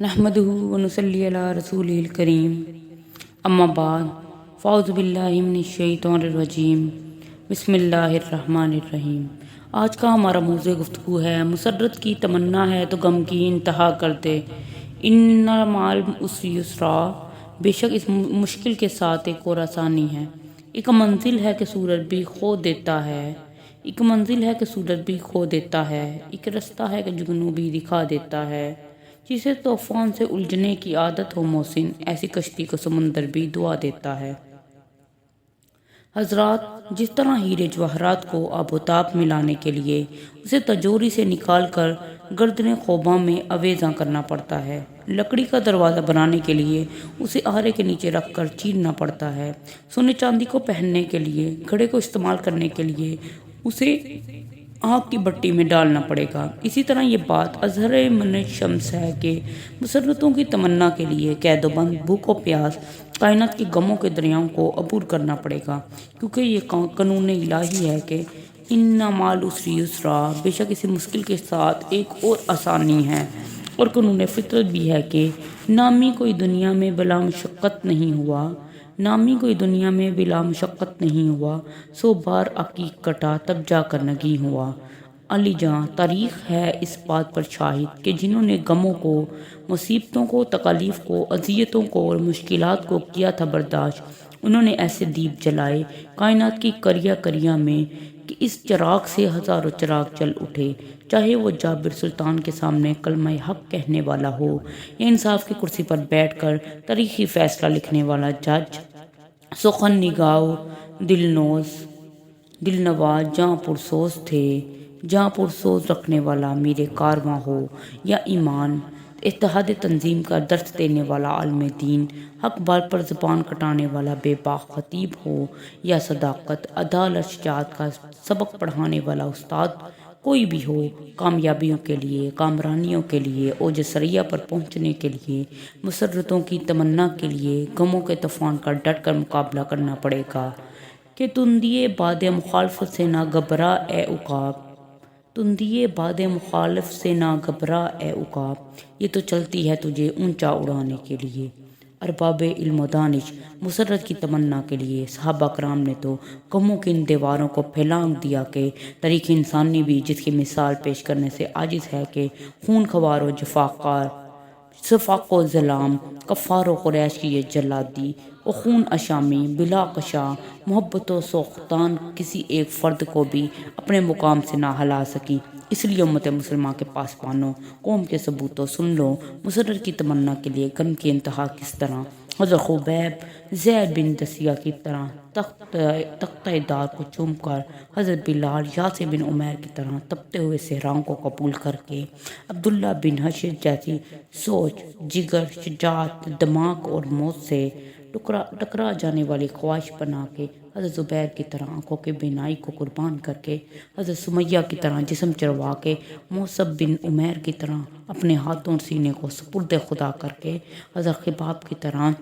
नहमदुहु व नुसल्ली अला रसूलिल करीम अम्मा बाद फ़ाउज़ु बिल्लाहि मिनश शैतानिर रजीम बिस्मिल्लाहिर्रहमानिर्रहीम। आज का हमारा मौज़ू गुफ्तगू है मुसर्रत की तमन्ना है तो गम की इंतहा कर दे। इन्ना माल उसरी युसरा, बेशक इस मुश्किल के साथ एक और आसानी है। एक मंजिल है कि सूरज भी खो देता है, एक मंजिल है कि सूरज भी खो देता है, एक रास्ता है कि जुगनू भी दिखा देता है। जिसे तूफान से उलझने की आदत हो मोहसिन, ऐसी कश्ती को समुंदर भी दुआ देता है। हजरात, जिस तरह हीरे जवाहरात को आबोताब में लाने के लिए उसे तजोरी से निकाल कर गर्दन खोबा में अवेजा करना पड़ता है, लकड़ी का दरवाज़ा बनाने के लिए उसे आरे के नीचे रख कर चीरना पड़ता है, सोने चांदी को पहनने के लिए, घड़े को इस्तेमाल करने के लिए उसे आग की भट्टी में डालना पड़ेगा। इसी तरह ये बात अजहर मन शम्स है कि मुसर्रतों की तमन्ना के लिए कैदोबंद भूख और प्यास कायनात के गमों के दरियाओं को अबूर करना पड़ेगा, क्योंकि ये कानून इलाही है कि इन्ना माल उसरी युसरा, बेशक इसी मुश्किल के साथ एक और आसानी है। और कानून फितरत भी है कि नामी कोई दुनिया में बला मुशक्क़त नहीं हुआ, नामी कोई दुनिया में बिला मुशक्क़त नहीं हुआ, 100 बार अकीक कटा तब जाकर नगी हुआ। अली जहाँ तारीख़ है इस बात पर शाहिद कि जिन्होंने गमों को, मुसीबतों को, तकालीफ को, अजियतों को और मुश्किलात को किया था बर्दाश्त, उन्होंने ऐसे दीप जलाए कायनात की करिया करिया में कि इस चिराग से हज़ारों चिराग जल उठे, चाहे वो जाबिर सुल्तान के सामने कलमा हक कहने वाला हो या इंसाफ की कुर्सी पर बैठकर तारीखी फैसला लिखने वाला जज, सुखन निगाह दिलनवाज जहाँ पुरसोज थे, जहाँ पुरसोज रखने वाला मेरे कारवां हो, या ईमान इत्तेहाद तंजीम का दर्स देने वाला आलम दीन, हक बात पर ज़बान कटाने वाला बेबाक खतीब हो, या सदाकत अदालत शजाअत का सबक पढ़ाने वाला उस्ताद, कोई भी हो, कामयाबियों के लिए, कामरानियों के लिए, ओजसरिया पर पहुंचने के लिए, मुसर्रतों की तमन्ना के लिए गमों के तूफान का डट कर मुकाबला करना पड़ेगा। कि तुंदिए बाद मुखालफत से ना घबरा ए उकाब, तुंदिए बाद मुखालिफ से ना घबरा ए उकाब, ये तो चलती है तुझे ऊंचा उड़ाने के लिए। अरबाब इल्म दानिश, मुसर्रत की तमन्ना के लिए सहाबा कराम ने तो गमों की इन दीवारों को फैलांग दिया कि तरीक़ इंसानी भी जिसकी मिसाल पेश करने से आजिज़ है कि खून खवार व जफाकार, सफ़ाक़ व ज़लाम, कफ़ार व क़ुरैश की ये जल्लादी व खून अशामी बिला कशा, मोहब्बत व सोख्तान किसी एक फ़र्द को भी अपने मुकाम से ना हला सकी। इसलिए उम्मत मुसलमा के पासबानों, कौम के सबूतों, सुन लो मुसर्रत की तमन्ना के लिए गम की इंतहा किस तरह। हज़रत खुबैब ज़ैद बिन दसिया की तरह तख्ते दार को चूम कर, हज़रत बिलाल यासिर बिन उमैर की तरह तपते हुए सहराओं को कबूल करके, अब्दुल्ला बिन हशर जैसी सोच, जिगर, शुजाअत, दिमाग और मौत से टकरा जाने वाली ख्वाहिश बना के, हज़रत ज़ुबैर की तरह आंखों की बिनाई को कुर्बान करके, हज़रत सुमैया की तरह जिस्म चरवा के, मौसब बिन उमैर की तरह अपने हाथों और सीने को सुपुर्द खुदा करके, हज़रत खिबाब की तरह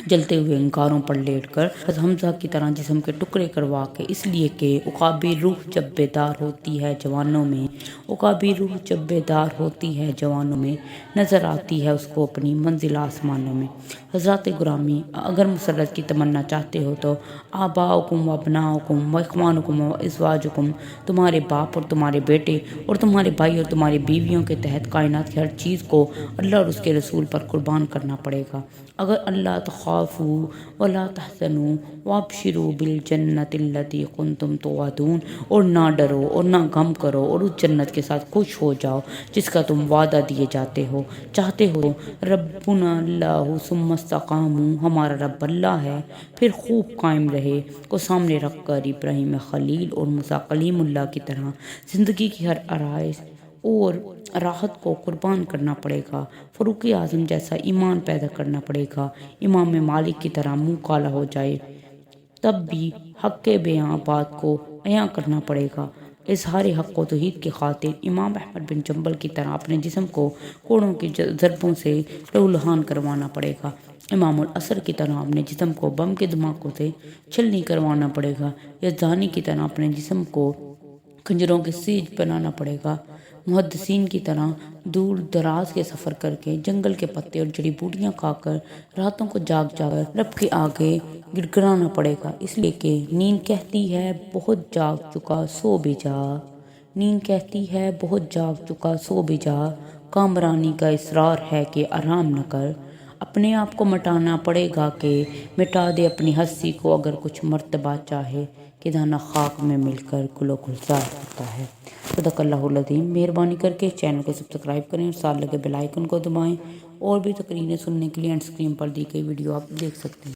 जलते हुए अंगारों पर लेटकर, हज़रत हमज़ा की तरह जिस्म के टुकड़े करवा के, इसलिए कि उकाबी रूह जब बेदार होती है जवानों में, उकाबी रूह जब बेदार होती है जवानों में, नज़र आती है उसको अपनी मंजिल आसमानों में। हज़रात गुरामी, अगर मुसर्रत की तमन्ना चाहते हो तो आबाउकुम व अबनाउकुम व इख्वानुकुम व इज़वाजुकुम, तुम्हारे बाप और तुम्हारे बेटे और तुम्हारे भाई और तुम्हारी बीवियों के तहत कायनात की हर चीज़ को अल्लाह और उसके रसूल पर कुर्बान करना पड़ेगा। अगर अल्लाह तख़ाफ़ू वला तहज़नू वअब्शिरू बिल जन्नतिल्लती कुंतुम तुअदून, और ना डरो और ना गम करो और उस जन्नत के साथ खुश हो जाओ जिसका तुम वादा दिए जाते हो, चाहते हो। रब्बुना अल्लाहु सुम्मा इस्तक़ामू, हमारा रब अल्लाह है, फिर खूब कायम रहे को सामने रख कर इब्राहीम खलील और मूसा कलीमुल्लाह की तरह ज़िंदगी की हर आराइश और राहत को कुर्बान करना पड़ेगा। फ़ारूक़ आज़म जैसा ईमान पैदा करना पड़ेगा। इमाम मालिक की तरह मुँह काला हो जाए तब भी हक़ के बेयां बात को अयां करना पड़ेगा। इजहार हक़ व तौहीद की खातिर इमाम अहमद बिन जंबल की तरह अपने जिस्म को कोड़ों की ज़रबों से लहूलुहान करवाना पड़ेगा। इमामुल असर की तरह अपने जिस्म को बम के धमाकों से छलनी करवाना पड़ेगा। या जानी की तरह अपने जिस्म को खंजरों के सीज बनाना पड़ेगा। محدثین کی طرح دور دراز کے سفر کر کے جنگل کے پتے اور جڑی بوٹیاں کھا کر راتوں کو جاگ کر رب کے آگے گڑ گڑانا پڑے گا، اس لیے کہ نیند کہتی ہے بہت جاگ چکا سو بھی جا، نیند کہتی ہے بہت جاگ چکا سو بھی جا، کامرانی کا اصرار ہے کہ آرام نہ کر، اپنے آپ کو مٹانا پڑے گا کہ مٹا دے اپنی ہستی کو، اگر کچھ مرتبہ چاہے کہ دانا خاک میں مل کر گل و گلزار ہوتا ہے۔ صدق اللہ العظیم۔ مہربانی کر کے چینل کو سبسکرائب کریں اور ساتھ لگے بیل آئیکن کو دبائیں، اور بھی تقریریں سننے کے لیے اینڈ اسکرین پر دی گئی ویڈیو آپ دیکھ سکتے ہیں۔